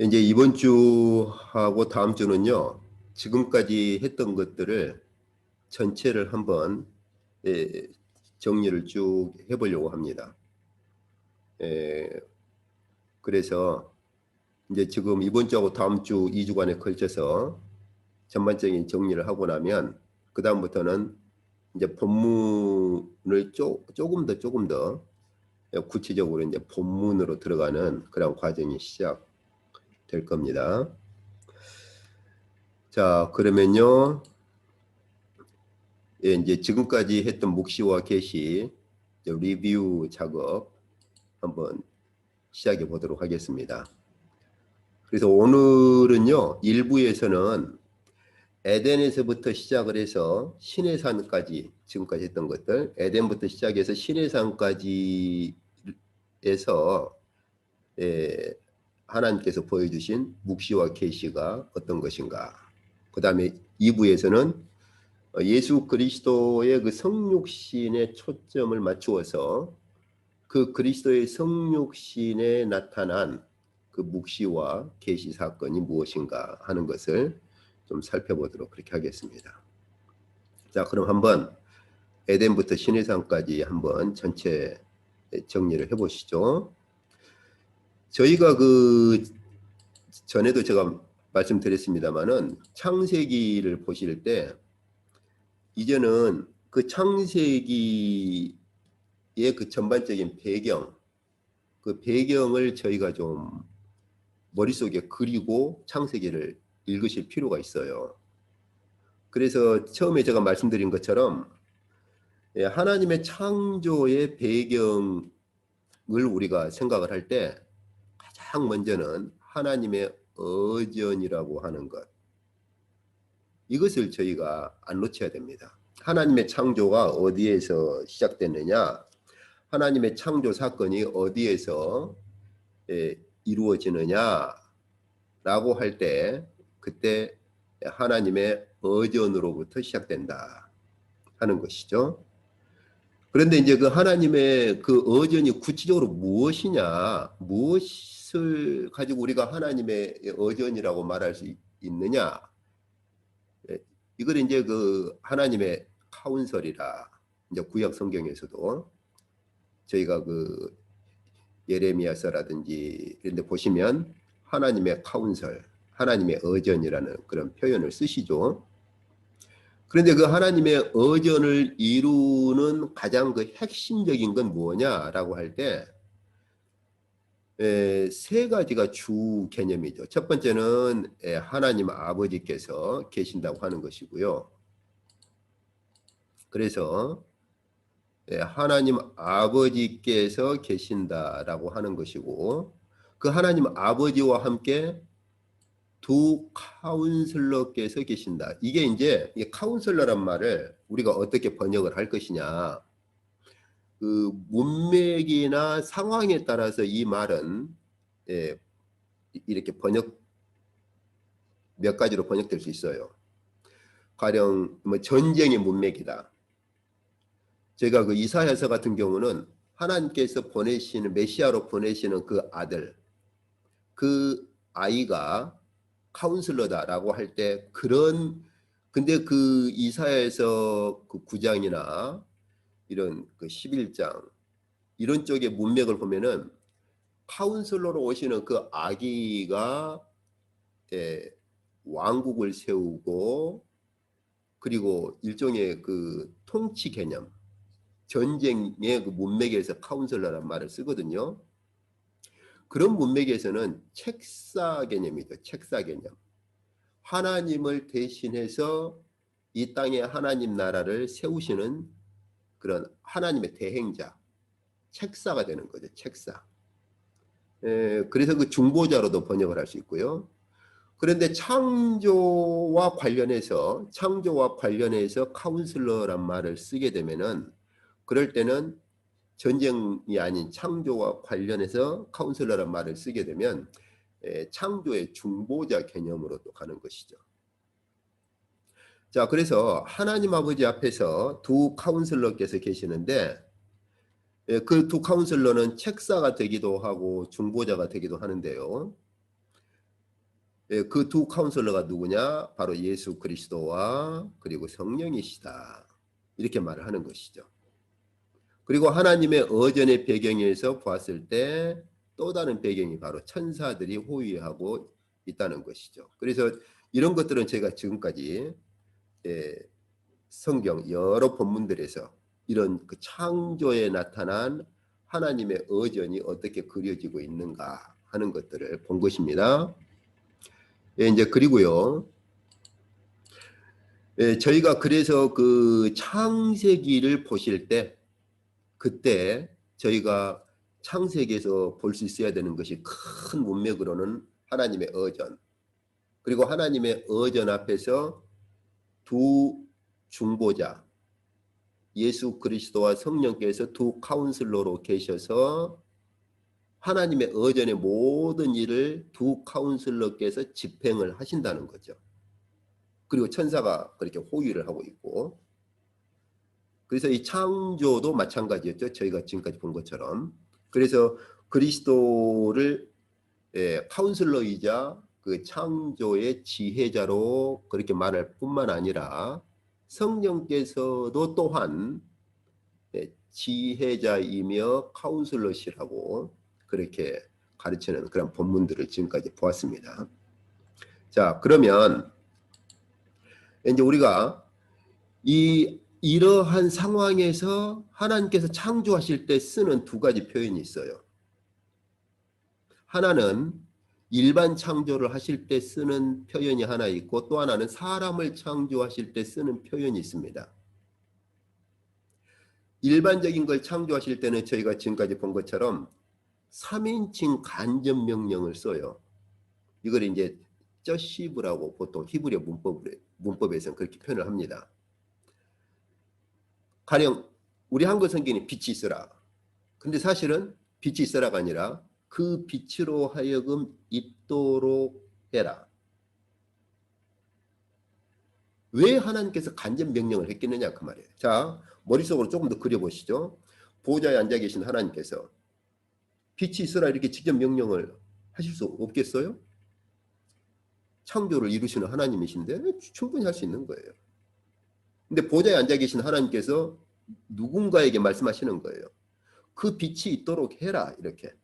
이제 이번 주하고 다음 주는요, 지금까지 했던 것들을 전체를 한번 예, 정리를 쭉 해보려고 합니다. 예, 그래서 이제 지금 이번 주하고 다음 주 2주간에 걸쳐서 전반적인 정리를 하고 나면 그 다음부터는 이제 본문을 조금 더 구체적으로 이제 본문으로 들어가는 그런 과정이 시작될 겁니다. 자, 그러면요. 예, 이제 지금까지 했던 묵시와 계시 리뷰 작업 한번 시작해 보도록 하겠습니다. 그래서 오늘은요, 1부에서는 에덴에서부터 시작을 해서 시내산까지 지금까지 했던 것들, 에덴부터 시작해서 시내산까지 해서 하나님께서 보여주신 묵시와 계시가 어떤 것인가. 그 다음에 2부에서는 예수 그리스도의 그 성육신에 초점을 맞추어서 그 그리스도의 성육신에 나타난 그 묵시와 계시 사건이 무엇인가 하는 것을 좀 살펴보도록 그렇게 하겠습니다. 자, 그럼 한번 에덴부터 시내산까지 한번 전체 정리를 해보시죠. 저희가 그 전에도 제가 말씀드렸습니다마는 창세기를 보실 때 이제는 그 창세기의 그 전반적인 배경, 그 배경을 저희가 좀 머릿속에 그리고 창세기를 읽으실 필요가 있어요. 그래서 처음에 제가 말씀드린 것처럼 하나님의 창조의 배경을 우리가 생각을 할 때 가장 먼저는 하나님의 어전이라고 하는 것, 이것을 저희가 안 놓쳐야 됩니다. 하나님의 창조가 어디에서 시작됐느냐, 하나님의 창조 사건이 어디에서 이루어지느냐라고 할 때 그때 하나님의 어전으로부터 시작된다 하는 것이죠. 그런데 이제 그 하나님의 그 어전이 구체적으로 무엇이냐, 무엇을 가지고 우리가 하나님의 어전이라고 말할 수 있느냐, 이걸 이제 그 하나님의 카운설이라 이제 구약 성경에서도 저희가 그 예레미야서라든지 이런 데 보시면 하나님의 카운설, 하나님의 어전이라는 그런 표현을 쓰시죠. 그런데 그 하나님의 어전을 이루는 가장 그 핵심적인 건 뭐냐라고 할 때 세 가지가 주 개념이죠. 첫 번째는 하나님 아버지께서 계신다고 하는 것이고요. 그래서 하나님 아버지께서 계신다라고 하는 것이고, 그 하나님 아버지와 함께 두 카운슬러께서 계신다. 이게 이제 카운슬러란 말을 우리가 어떻게 번역을 할 것이냐. 그 문맥이나 상황에 따라서 이 말은 이렇게 몇 가지로 번역될 수 있어요. 가령 뭐 전쟁의 문맥이다. 제가 그 이사야서 같은 경우는 하나님께서 보내시는 메시아로 보내시는 그 아들, 그 아이가 카운슬러다라고 할 때 근데 그 이사야에서 그 9장이나 이런 그 11장 이런 쪽의 문맥을 보면은 카운슬러로 오시는 그 아기가 왕국을 세우고 그리고 일종의 그 통치 개념, 전쟁의 그 문맥에서 카운슬러라는 말을 쓰거든요. 그런 문맥에서는 책사 개념이죠. 책사 개념. 하나님을 대신해서 이 땅에 하나님 나라를 세우시는 그런 하나님의 대행자, 책사가 되는 거죠. 책사. 그래서 그 중보자로도 번역을 할 수 있고요. 그런데 창조와 관련해서 카운슬러란 말을 쓰게 되면은 그럴 때는 전쟁이 아닌 창조와 관련해서 카운슬러란 말을 쓰게 되면 창조의 중보자 개념으로 또 가는 것이죠. 자, 그래서 하나님 아버지 앞에서 두 카운슬러께서 계시는데 그 두 카운슬러는 책사가 되기도 하고 중보자가 되기도 하는데요. 그 두 카운슬러가 누구냐? 바로 예수 그리스도와 그리고 성령이시다. 이렇게 말을 하는 것이죠. 그리고 하나님의 어전의 배경에서 보았을 때 또 다른 배경이 바로 천사들이 호위하고 있다는 것이죠. 그래서 이런 것들은 제가 지금까지 성경 여러 본문들에서 이런 그 창조에 나타난 하나님의 어전이 어떻게 그려지고 있는가 하는 것들을 본 것입니다. 이제 그리고요. 저희가 그래서 그 창세기를 보실 때 그때 저희가 창세기에서 볼 수 있어야 되는 것이 큰 문맥으로는 하나님의 어전, 그리고 하나님의 어전 앞에서 두 중보자 예수 그리스도와 성령께서 두 카운슬러로 계셔서 하나님의 어전의 모든 일을 두 카운슬러께서 집행을 하신다는 거죠. 그리고 천사가 그렇게 호위를 하고 있고, 그래서 이 창조도 마찬가지였죠. 저희가 지금까지 본 것처럼. 그래서 그리스도를 카운슬러이자 그 창조의 지혜자로 그렇게 말할 뿐만 아니라 성령께서도 또한 지혜자이며 카운슬러시라고 그렇게 가르치는 그런 본문들을 지금까지 보았습니다. 자, 그러면 이제 우리가 이러한 상황에서 하나님께서 창조하실 때 쓰는 두 가지 표현이 있어요. 하나는 일반 창조를 하실 때 쓰는 표현이 하나 있고, 또 하나는 사람을 창조하실 때 쓰는 표현이 있습니다. 일반적인 걸 창조하실 때는 저희가 지금까지 본 것처럼 3인칭 간접 명령을 써요. 이걸 이제 저시브라고 보통 히브리어 문법에서는 그렇게 표현을 합니다. 가령 우리 한글 성경에 빛이 있어라. 근데 사실은 빛이 있어라가 아니라 그 빛으로 하여금 있도록 해라. 왜 하나님께서 간접 명령을 했겠느냐 그 말이에요. 자, 머릿속으로 조금 더 그려보시죠. 보좌에 앉아 계신 하나님께서 빛이 있어라 이렇게 직접 명령을 하실 수 없겠어요? 창조를 이루시는 하나님이신데 충분히 할 수 있는 거예요. 근데 보좌에 앉아 계신 하나님께서 누군가에게 말씀하시는 거예요. 그 빛이 있도록 해라 이렇게.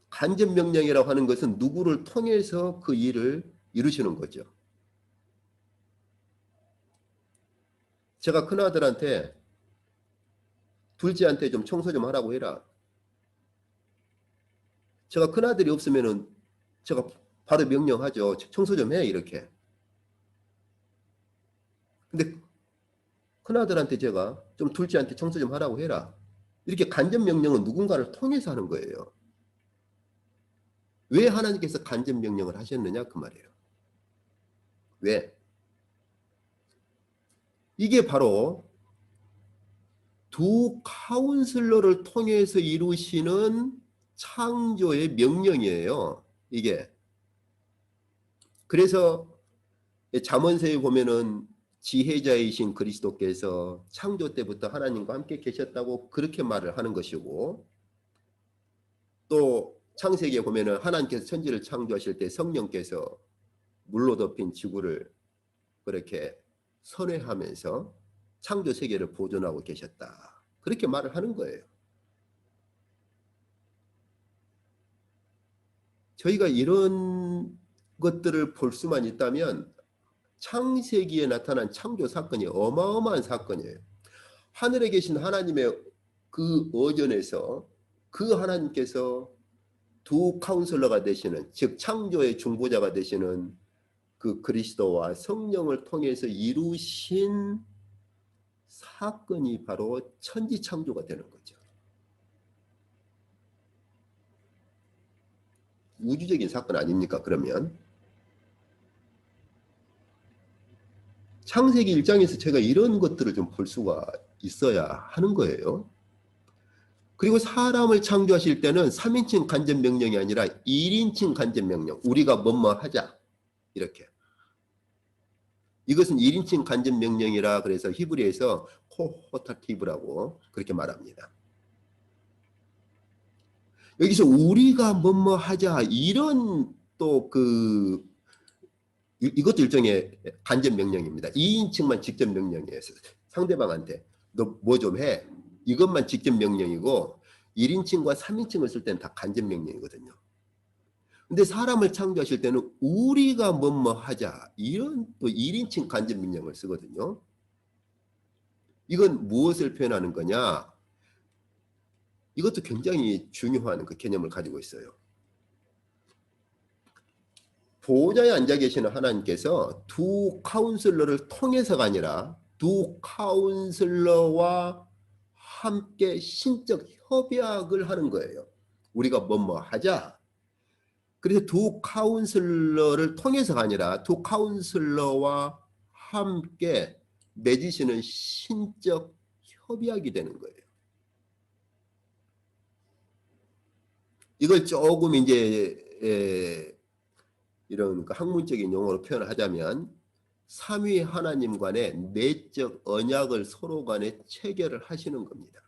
간접 명령이라고 하는 것은 누구를 통해서 그 일을 이루시는 거죠. 제가 큰아들한테 둘째한테 좀 청소 좀 하라고 해라. 제가 큰아들이 없으면은 제가 바로 명령하죠. 청소 좀 해 이렇게. 근데 큰아들한테 제가 좀 둘째한테 청소 좀 하라고 해라. 이렇게 간접 명령은 누군가를 통해서 하는 거예요. 왜 하나님께서 간접 명령을 하셨느냐 그 말이에요. 왜? 이게 바로 두 카운슬러를 통해서 이루시는 창조의 명령이에요. 이게. 그래서 잠언서에 보면은 지혜자이신 그리스도께서 창조 때부터 하나님과 함께 계셨다고 그렇게 말을 하는 것이고, 또 창세기에 보면은 하나님께서 천지를 창조하실 때 성령께서 물로 덮인 지구를 그렇게 선회하면서 창조 세계를 보존하고 계셨다. 그렇게 말을 하는 거예요. 저희가 이런 것들을 볼 수만 있다면 창세기에 나타난 창조 사건이 어마어마한 사건이에요. 하늘에 계신 하나님의 그 어전에서 그 하나님께서 두 카운슬러가 되시는, 즉 창조의 중보자가 되시는 그 그리스도와 성령을 통해서 이루신 사건이 바로 천지창조가 되는 거죠. 우주적인 사건 아닙니까? 그러면 창세기 1장에서 제가 이런 것들을 좀 볼 수가 있어야 하는 거예요. 그리고 사람을 창조하실 때는 3인칭 간접 명령이 아니라 1인칭 간접 명령. 우리가 뭐뭐 하자. 이렇게. 이것은 1인칭 간접 명령이라 그래서 히브리에서 코호타티브라고 그렇게 말합니다. 여기서 우리가 뭐뭐 하자 이런 또 이것도 일종의 간접 명령입니다. 2인칭만 직접 명령이에요. 상대방한테 너 뭐 좀 해. 이것만 직접 명령이고 1인칭과 3인칭을 쓸 때는 다 간접 명령이거든요. 근데 사람을 창조하실 때는 우리가 뭐뭐 하자 이런 또 1인칭 간접 명령을 쓰거든요. 이건 무엇을 표현하는 거냐? 이것도 굉장히 중요한 그 개념을 가지고 있어요. 보좌에 앉아 계시는 하나님께서 두 카운슬러를 통해서가 아니라 두 카운슬러와 함께 신적 협약을 하는 거예요. 우리가 뭐뭐 하자. 그래서 두 카운슬러를 통해서가 아니라 두 카운슬러와 함께 맺으시는 신적 협약이 되는 거예요. 이걸 조금 이제 이런 학문적인 용어로 표현을 하자면 삼위 하나님 간의 내적 언약을 서로 간에 체결을 하시는 겁니다.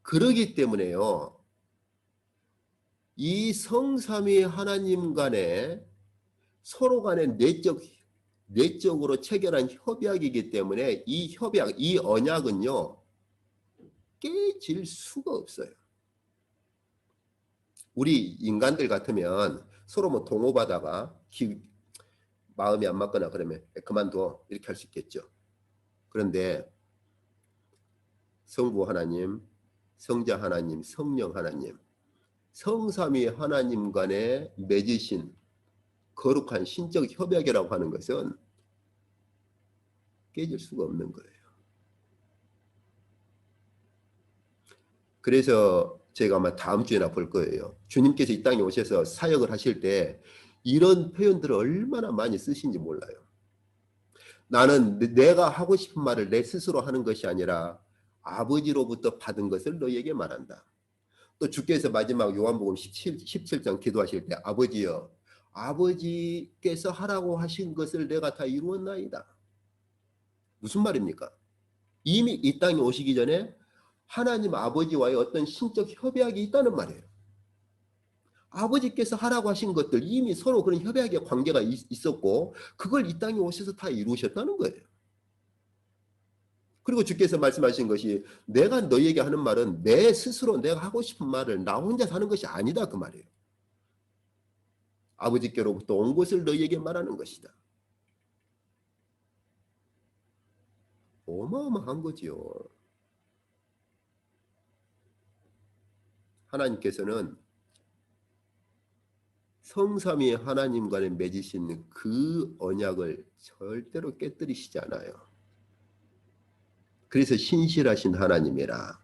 그러기 때문에요. 이 성삼위 하나님 간에 서로 간에 내적으로 체결한 협약이기 때문에 이 협약, 이 언약은요. 깨질 수가 없어요. 우리 인간들 같으면 서로 뭐 동업하다가 마음이 안 맞거나 그러면 그만둬 이렇게 할 수 있겠죠. 그런데 성부 하나님, 성자 하나님, 성령 하나님, 성삼위 하나님 간에 맺으신 거룩한 신적 협약이라고 하는 것은 깨질 수가 없는 거예요. 그래서 제가 아마 다음 주에나 볼 거예요. 주님께서 이 땅에 오셔서 사역을 하실 때 이런 표현들을 얼마나 많이 쓰신지 몰라요. 나는 내가 하고 싶은 말을 내 스스로 하는 것이 아니라 아버지로부터 받은 것을 너에게 말한다. 또 주께서 마지막 요한복음 17장 기도하실 때 아버지여 아버지께서 하라고 하신 것을 내가 다 이루었나이다. 무슨 말입니까? 이미 이 땅에 오시기 전에 하나님 아버지와의 어떤 신적 협약이 있다는 말이에요. 아버지께서 하라고 하신 것들 이미 서로 그런 협약의 관계가 있었고 그걸 이 땅에 오셔서 다 이루셨다는 거예요. 그리고 주께서 말씀하신 것이 내가 너희에게 하는 말은 내 스스로 내가 하고 싶은 말을 나 혼자 하는 것이 아니다 그 말이에요. 아버지께로부터 온 것을 너희에게 말하는 것이다. 어마어마한 거지요. 하나님께서는 성삼위 하나님 간에 맺으신 그 언약을 절대로 깨뜨리시지 않아요. 그래서 신실하신 하나님이라.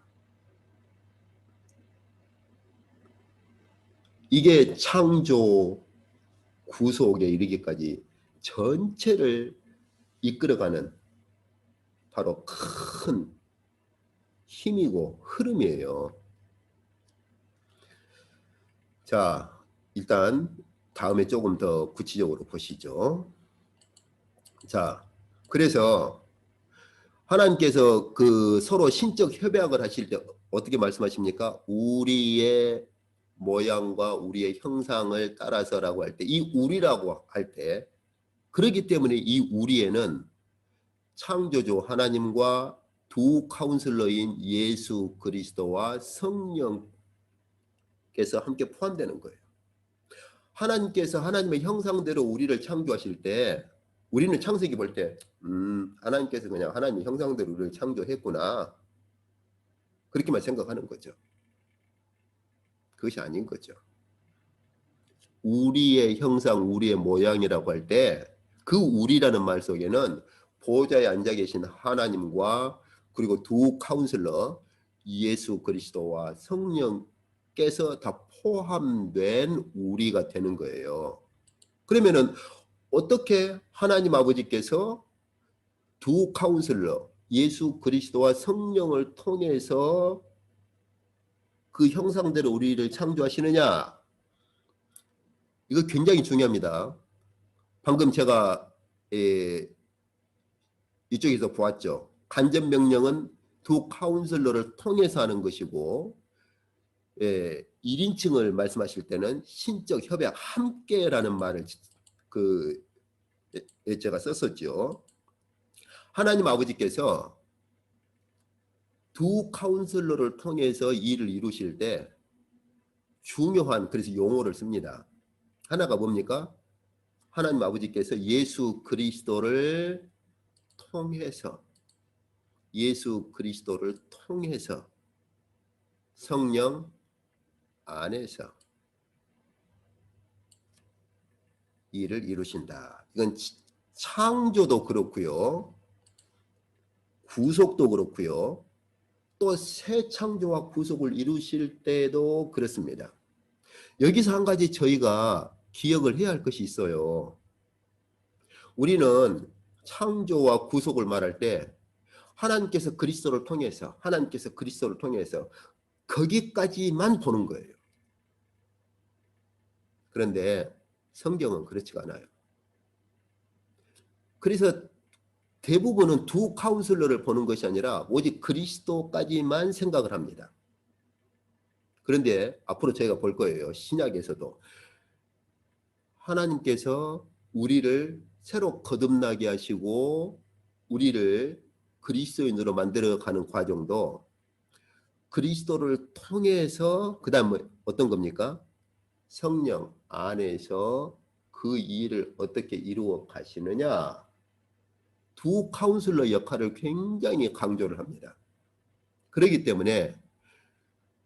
이게 창조 구속에 이르기까지 전체를 이끌어가는 바로 큰 힘이고 흐름이에요. 자, 일단 다음에 조금 더 구체적으로 보시죠. 자, 그래서 하나님께서 그 서로 신적 협약을 하실 때 어떻게 말씀하십니까? 우리의 모양과 우리의 형상을 따라서라고 할 때 이 우리라고 할 때 그렇기 때문에 이 우리에는 창조주 하나님과 두 카운슬러인 예수 그리스도와 성령께서 함께 포함되는 거예요. 하나님께서 하나님의 형상대로 우리를 창조하실 때 우리는 창세기 볼 때 하나님께서 그냥 하나님의 형상대로 우리를 창조했구나 그렇게만 생각하는 거죠. 그것이 아닌 거죠. 우리의 형상, 우리의 모양이라고 할 때 그 우리라는 말 속에는 보좌에 앉아 계신 하나님과 그리고 두 카운슬러 예수 그리스도와 성령께서 다 포함된 우리가 되는 거예요. 그러면은 어떻게 하나님 아버지께서 두 카운슬러 예수 그리스도와 성령을 통해서 그 형상대로 우리를 창조하시느냐? 이거 굉장히 중요합니다. 방금 제가 이쪽에서 보았죠. 간접 명령은 두 카운슬러를 통해서 하는 것이고 1인칭을 말씀하실 때는 신적 협약 함께라는 말을 그 제가 썼었죠. 하나님 아버지께서 두 카운슬러를 통해서 일을 이루실 때 중요한 그래서 용어를 씁니다. 하나가 뭡니까? 하나님 아버지께서 예수 그리스도를 통해서 성령 안에서 일을 이루신다. 이건 창조도 그렇고요. 구속도 그렇고요. 또 새 창조와 구속을 이루실 때도 그렇습니다. 여기서 한 가지 저희가 기억을 해야 할 것이 있어요. 우리는 창조와 구속을 말할 때 하나님께서 그리스도를 통해서 거기까지만 보는 거예요. 그런데 성경은 그렇지가 않아요. 그래서 대부분은 두 카운슬러를 보는 것이 아니라 오직 그리스도까지만 생각을 합니다. 그런데 앞으로 저희가 볼 거예요. 신약에서도 하나님께서 우리를 새로 거듭나게 하시고 우리를 그리스도인으로 만들어가는 과정도 그리스도를 통해서 그 다음 어떤 겁니까? 성령 안에서 그 일을 어떻게 이루어 가시느냐. 두 카운슬러 역할을 굉장히 강조를 합니다. 그렇기 때문에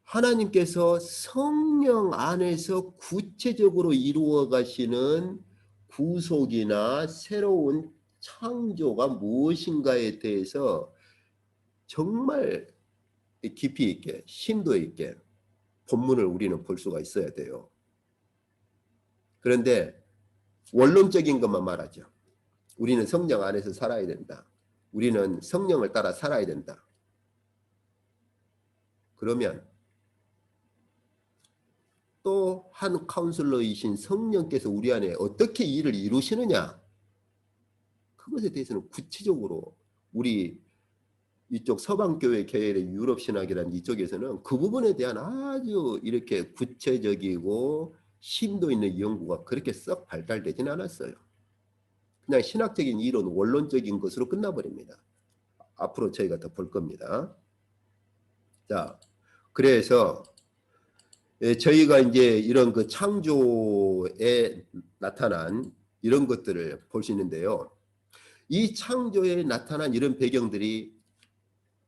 하나님께서 성령 안에서 구체적으로 이루어 가시는 구속이나 새로운 창조가 무엇인가에 대해서 정말 깊이 있게 심도 있게 본문을 우리는 볼 수가 있어야 돼요. 그런데 원론적인 것만 말하죠. 우리는 성령 안에서 살아야 된다. 우리는 성령을 따라 살아야 된다. 그러면 또 한 카운슬러이신 성령께서 우리 안에 어떻게 일을 이루시느냐, 그것에 대해서는 구체적으로 우리 이쪽 서방교회 계열의 유럽신학이라는 이쪽에서는 그 부분에 대한 아주 이렇게 구체적이고 심도 있는 연구가 그렇게 썩 발달되진 않았어요. 그냥 신학적인 이론, 원론적인 것으로 끝나버립니다. 앞으로 저희가 더 볼 겁니다. 자, 그래서 저희가 이제 이런 그 창조에 나타난 이런 것들을 볼 수 있는데요. 이 창조에 나타난 이런 배경들이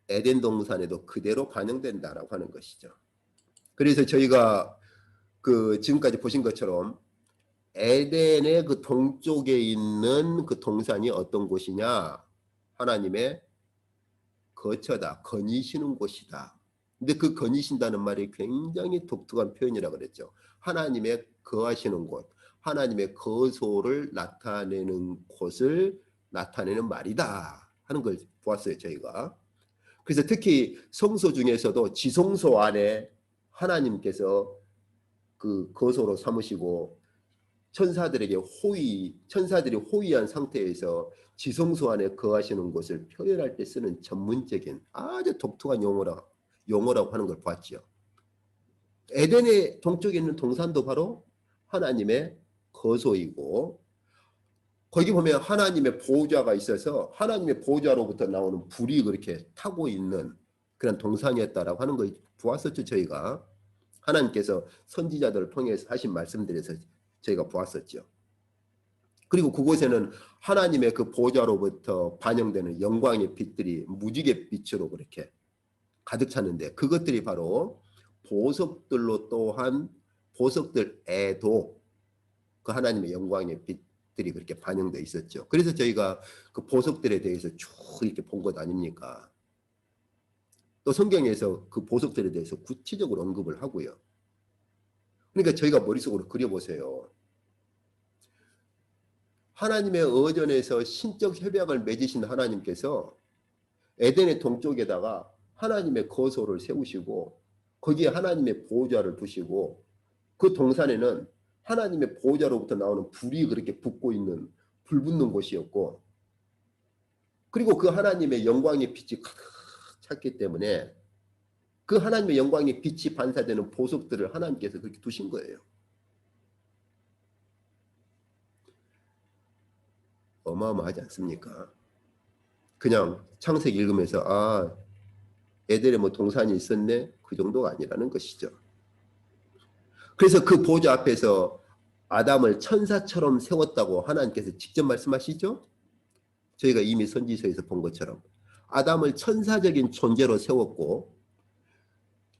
에덴 동산에도 그대로 반영된다라고 하는 것이죠. 그래서 저희가 그 지금까지 보신 것처럼 에덴의 그 동쪽에 있는 그 동산이 어떤 곳이냐? 하나님의 거처다, 거니시는 곳이다. 근데 그 거니신다는 말이 굉장히 독특한 표현이라고 그랬죠. 하나님의 거하시는 곳, 하나님의 거소를 나타내는 곳을 나타내는 말이다 하는 걸 보았어요, 저희가. 그래서 특히 성소 중에서도 지성소 안에 하나님께서 그 거소로 삼으시고 천사들이 호위한 상태에서 지성소 안에 거하시는 곳을 표현할 때 쓰는 전문적인 아주 독특한 용어라고 하는 걸 봤죠. 에덴의 동쪽에 있는 동산도 바로 하나님의 거소이고 거기 보면 하나님의 보호자가 있어서 하나님의 보호자로부터 나오는 불이 그렇게 타고 있는 그런 동산이었다라고 하는 걸 보았었죠. 저희가 하나님께서 선지자들을 통해서 하신 말씀들에서 저희가 보았었죠. 그리고 그곳에는 하나님의 그 보호자로부터 반영되는 영광의 빛들이 무지개 빛으로 그렇게 가득 찼는데 그것들이 바로 보석들로 또한 보석들에도 그 하나님의 영광의 빛들이 그렇게 반영되어 있었죠. 그래서 저희가 그 보석들에 대해서 쭉 이렇게 본 것 아닙니까? 또 성경에서 그 보석들에 대해서 구체적으로 언급을 하고요. 그러니까 저희가 머릿속으로 그려보세요. 하나님의 의전에서 신적 협약을 맺으신 하나님께서 에덴의 동쪽에다가 하나님의 거소를 세우시고 거기에 하나님의 보호자를 두시고 그 동산에는 하나님의 보호자로부터 나오는 불이 그렇게 붙고 있는 불 붙는 곳이었고 그리고 그 하나님의 영광의 빛이 가득 찼기 때문에 그 하나님의 영광의 빛이 반사되는 보석들을 하나님께서 그렇게 두신 거예요. 어마어마하지 않습니까? 그냥 창세기 읽으면서 아, 에덴에 뭐 동산이 있었네, 그 정도가 아니라는 것이죠. 그래서 그 보좌 앞에서 아담을 천사처럼 세웠다고 하나님께서 직접 말씀하시죠. 저희가 이미 선지서에서 본 것처럼 아담을 천사적인 존재로 세웠고,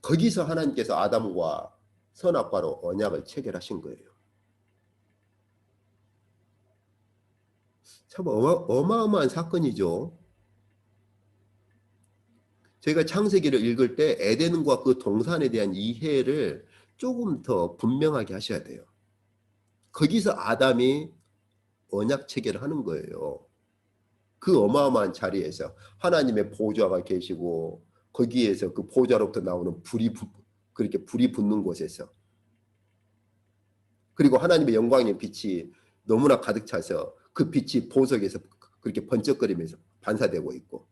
거기서 하나님께서 아담과 선악과로 언약을 체결하신 거예요. 참 어마어마한 사건이죠. 저희가 창세기를 읽을 때 에덴과 그 동산에 대한 이해를 조금 더 분명하게 하셔야 돼요. 거기서 아담이 언약 체결을 하는 거예요. 그 어마어마한 자리에서 하나님의 보좌가 계시고, 거기에서 그 보좌로부터 나오는 그렇게 불이 붙는 곳에서, 그리고 하나님의 영광의 빛이 너무나 가득 차서 그 빛이 보석에서 그렇게 번쩍거리면서 반사되고 있고,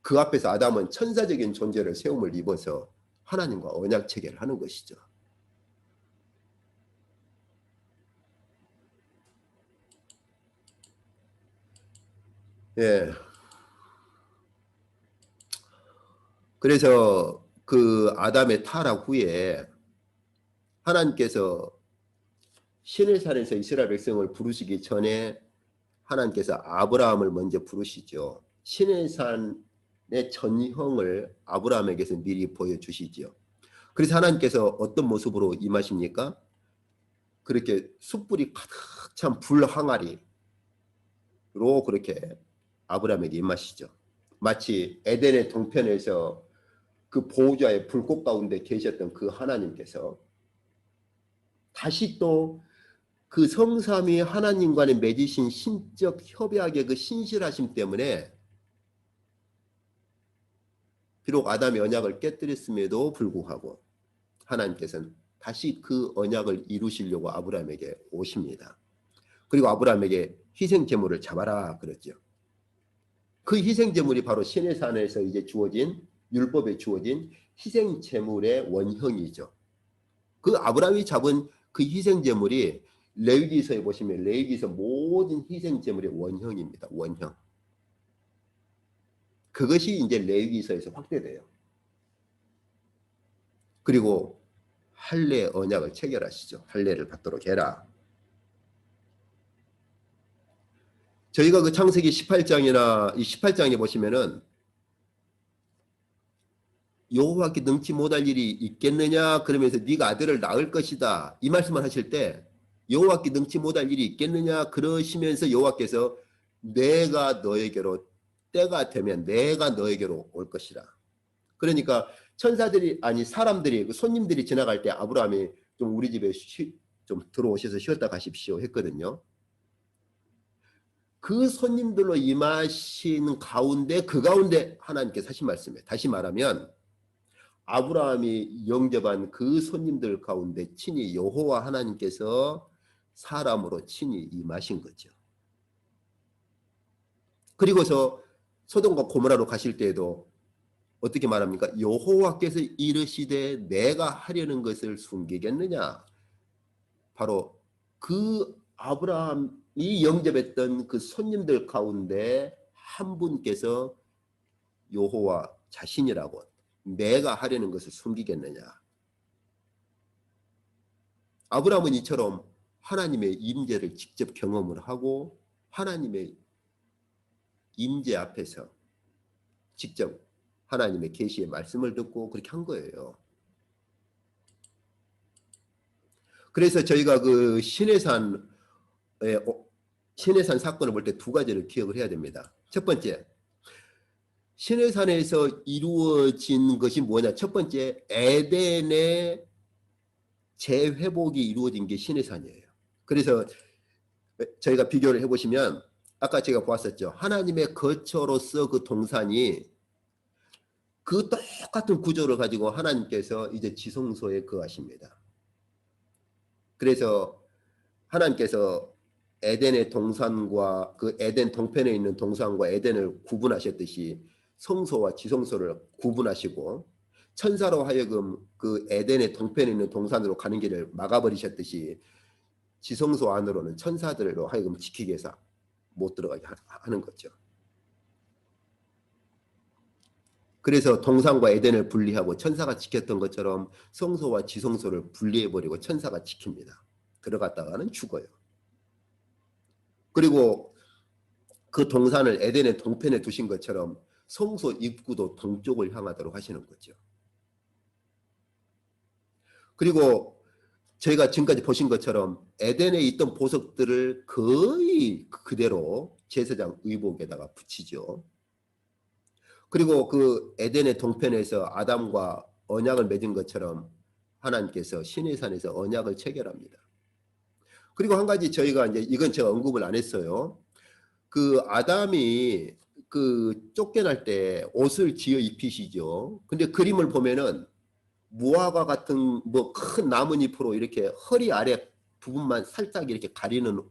그 앞에서 아담은 천사적인 존재를 세움을 입어서 하나님과 언약 체결을 하는 것이죠. 예. 그래서 그 아담의 타락 후에 하나님께서 시내산에서 이스라엘 백성을 부르시기 전에 하나님께서 아브라함을 먼저 부르시죠. 시내산의 전형을 아브라함에게서 미리 보여주시죠. 그래서 하나님께서 어떤 모습으로 임하십니까? 그렇게 숯불이 가득 찬 불 항아리로 그렇게 아브라함에게 임하시죠. 마치 에덴의 동편에서 그 보호자의 불꽃 가운데 계셨던 그 하나님께서 다시 또 그 성삼위 하나님과의 맺으신 신적 협약의 그 신실하심 때문에, 비록 아담이 언약을 깨뜨렸음에도 불구하고 하나님께서는 다시 그 언약을 이루시려고 아브라함에게 오십니다. 그리고 아브라함에게 희생 제물을 잡아라 그랬죠. 그 희생 제물이 바로 시내산에서 이제 주어진, 율법에 주어진 희생 제물의 원형이죠. 그 아브라함이 잡은 그 희생 제물이 레위기서에 보시면 레위기서 모든 희생 제물의 원형입니다. 원형. 그것이 이제 레위기서에서 확대돼요. 그리고 할례 언약을 체결하시죠. 할례를 받도록 해라. 저희가 그 창세기 18장이나 이 18장에 보시면은 여호와께 능치 못할 일이 있겠느냐 그러면서 네가 아들을 낳을 것이다 이 말씀을 하실 때, 여호와께 능치 못할 일이 있겠느냐 그러시면서 여호와께서 내가 너에게로, 때가 되면 내가 너에게로 올 것이라. 그러니까 천사들이, 아니 사람들이, 그 손님들이 지나갈 때 아브라함이 좀 우리 집에 좀 들어오셔서 쉬었다 가십시오 했거든요. 그 손님들로 임하신 가운데, 그 가운데 하나님께서 하신 말씀이에요. 다시 말하면 아브라함이 영접한 그 손님들 가운데 친히 여호와 하나님께서 사람으로 친히 임하신 거죠. 그리고서 소돔과 고모라로 가실 때에도 어떻게 말합니까? 여호와께서 이르시되 내가 하려는 것을 숨기겠느냐. 바로 그 아브라함이 영접했던 그 손님들 가운데 한 분께서 여호와 자신이라고, 내가 하려는 것을 숨기겠느냐. 아브라함은 이처럼 하나님의 임재를 직접 경험을 하고 하나님의 임재 앞에서 직접 하나님의 계시의 말씀을 듣고 그렇게 한 거예요. 그래서 저희가 그 시내산 사건을 볼 때 두 가지를 기억을 해야 됩니다. 첫 번째, 시내산에서 이루어진 것이 뭐냐. 첫 번째, 에덴의 재회복이 이루어진 게 시내산이에요. 그래서 저희가 비교를 해보시면 아까 제가 보았었죠. 하나님의 거처로서 그 동산이 그 똑같은 구조를 가지고 하나님께서 이제 지성소에 거하십니다. 그래서 하나님께서 에덴의 동산과 그 에덴 동편에 있는 동산과 에덴을 구분하셨듯이 성소와 지성소를 구분하시고, 천사로 하여금 그 에덴의 동편에 있는 동산으로 가는 길을 막아버리셨듯이 지성소 안으로는 천사들로 하여금 지키기 위해서 못 들어가게 하는 거죠. 그래서 동산과 에덴을 분리하고 천사가 지켰던 것처럼 성소와 지성소를 분리해버리고 천사가 지킵니다. 들어갔다가는 죽어요. 그리고 그 동산을 에덴의 동편에 두신 것처럼 성소 입구도 동쪽을 향하도록 하시는 거죠. 그리고 저희가 지금까지 보신 것처럼 에덴에 있던 보석들을 거의 그대로 제사장 의복에다가 붙이죠. 그리고 그 에덴의 동편에서 아담과 언약을 맺은 것처럼 하나님께서 시내산에서 언약을 체결합니다. 그리고 한 가지 저희가 이제 이건 제가 언급을 안 했어요. 그 아담이 그 쫓겨날 때 옷을 지어 입히시죠. 근데 그림을 보면은 무화과 같은 뭐 큰 나뭇잎으로 이렇게 허리 아래 부분만 살짝 이렇게 가린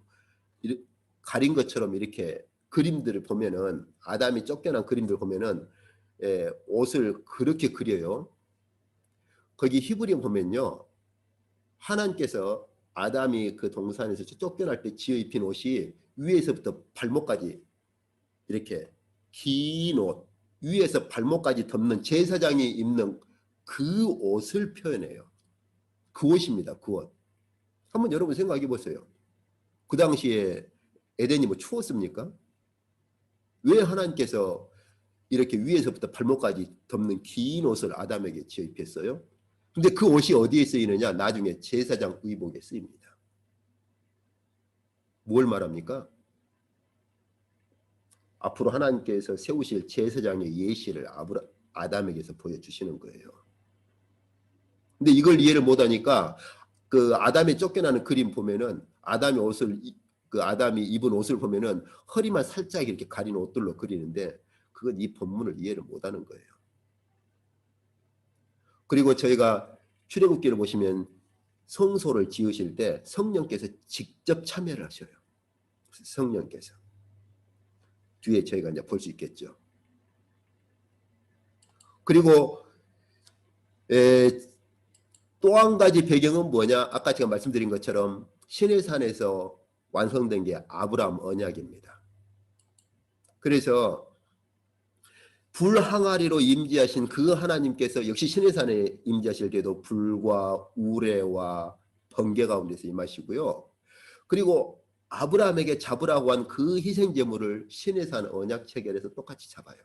것처럼 이렇게 그림들을 보면은 아담이 쫓겨난 그림들 보면은 옷을 그렇게 그려요. 거기 히브리 보면요. 하나님께서 아담이 그 동산에서 쫓겨날 때 지어 입힌 옷이 위에서부터 발목까지 이렇게 긴 옷, 위에서 발목까지 덮는 제사장이 입는 그 옷을 표현해요. 그 옷입니다. 그 옷. 한번 여러분 생각해 보세요. 그 당시에 에덴이 뭐 추웠습니까? 왜 하나님께서 이렇게 위에서부터 발목까지 덮는 긴 옷을 아담에게 지어 입혔어요? 근데 그 옷이 어디에 쓰이느냐? 나중에 제사장 의복에 쓰입니다. 뭘 말합니까? 앞으로 하나님께서 세우실 제사장의 예시를 아담에게서 보여주시는 거예요. 근데 이걸 이해를 못하니까 그 아담이 쫓겨나는 그림 보면은 아담이 입은 옷을 보면은 허리만 살짝 이렇게 가린 옷들로 그리는데 그건 이 본문을 이해를 못하는 거예요. 그리고 저희가 출애굽기를 보시면 성소를 지으실 때 성령께서 직접 참여를 하셔요. 성령께서. 뒤에 저희가 이제 볼 수 있겠죠. 그리고 또 한 가지 배경은 뭐냐? 아까 제가 말씀드린 것처럼 시내산에서 완성된 게 아브라함 언약입니다. 그래서 불항아리로 임재하신 그 하나님께서 역시 시내산에 임재하실 때도 불과 우레와 번개 가운데서 임하시고요. 그리고 아브라함에게 잡으라고 한 그 희생제물을 시내산 언약 체결에서 똑같이 잡아요.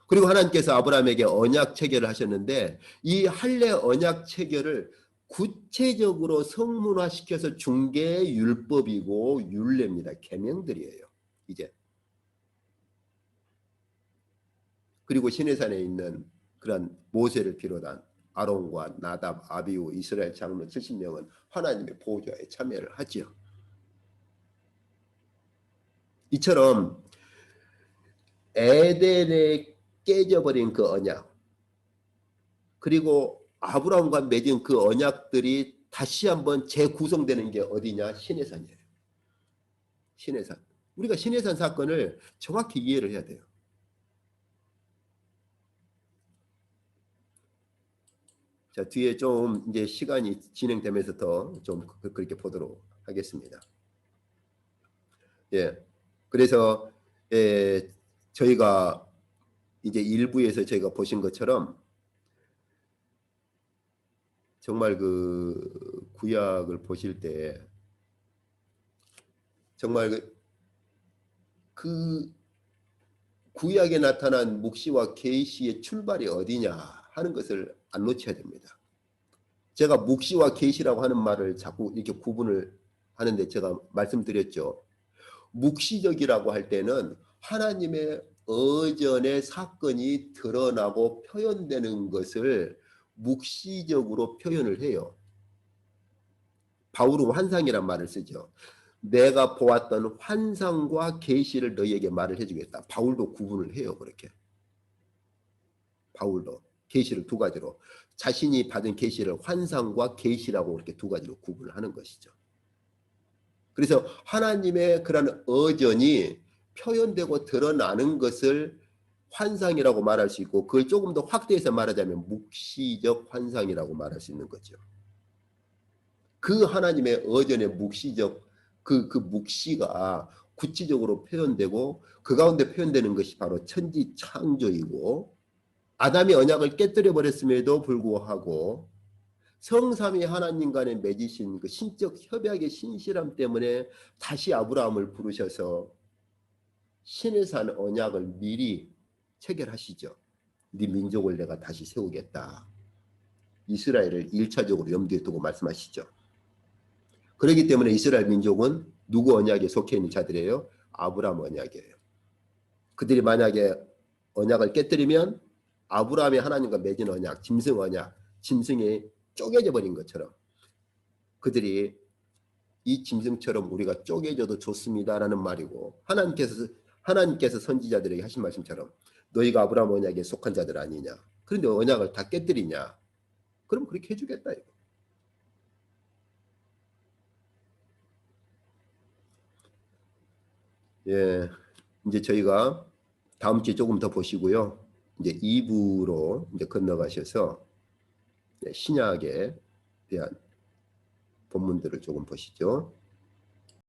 그리고 하나님께서 아브라함에게 언약 체결을 하셨는데 이 할례 언약 체결을 구체적으로 성문화시켜서 준 게 율법이고 율례입니다. 계명들이에요. 이제. 그리고 시내산에 있는 그런 모세를 비롯한 아론과 나답, 아비후, 이스라엘 장로 70명은 하나님의 보좌에 참여를 하지요. 이처럼 에덴에 깨져버린 그 언약, 그리고 아브라함과 맺은 그 언약들이 다시 한번 재구성되는 게 어디냐? 시내산이에요. 시내산. 우리가 시내산 사건을 정확히 이해를 해야 돼요. 자, 뒤에 좀 이제 시간이 진행되면서 더 좀 그렇게 보도록 하겠습니다. 예. 그래서 저희가 이제 일부에서 저희가 보신 것처럼 정말 그 구약을 보실 때 정말 그 구약에 나타난 묵시와 계시의 출발이 어디냐 하는 것을 안 놓쳐야 됩니다. 제가 묵시와 계시라고 하는 말을 자꾸 이렇게 구분을 하는데 제가 말씀드렸죠. 묵시적이라고 할 때는 하나님의 의전의 사건이 드러나고 표현되는 것을 묵시적으로 표현을 해요. 바울은 환상이란 말을 쓰죠. 내가 보았던 환상과 계시를 너희에게 말을 해주겠다. 바울도 구분을 해요. 그렇게. 바울도 계시를 두 가지로 자신이 받은 계시를 환상과 계시라고 이렇게 두 가지로 구분을 하는 것이죠. 그래서 하나님의 그런 의전이 표현되고 드러나는 것을 환상이라고 말할 수 있고 그걸 조금 더 확대해서 말하자면 묵시적 환상이라고 말할 수 있는 거죠. 그 하나님의 어전의 묵시적 그 묵시가 구체적으로 표현되고 그 가운데 표현되는 것이 바로 천지 창조이고 아담이 언약을 깨뜨려 버렸음에도 불구하고 성삼위 하나님 간에 맺으신 그 신적 협약의 신실함 때문에 다시 아브라함을 부르셔서 신의 산 언약을 미리 체결하시죠. 네 민족을 내가 다시 세우겠다. 이스라엘을 1차적으로 염두에 두고 말씀하시죠. 그렇기 때문에 이스라엘 민족은 누구 언약에 속해 있는 자들이에요? 아브라함 언약이에요. 그들이 만약에 언약을 깨뜨리면 아브라함이 하나님과 맺은 언약, 짐승 언약, 짐승이 쪼개져 버린 것처럼 그들이 이 짐승처럼 우리가 쪼개져도 좋습니다라는 말이고 하나님께서 선지자들에게 하신 말씀처럼 너희가 아브라함 언약에 속한 자들 아니냐. 그런데 언약을 다 깨뜨리냐. 그럼 그렇게 해주겠다 이거. 예, 이제 저희가 다음 주에 조금 더 보시고요. 이제 2부로 이제 건너가셔서 신약에 대한 본문들을 조금 보시죠.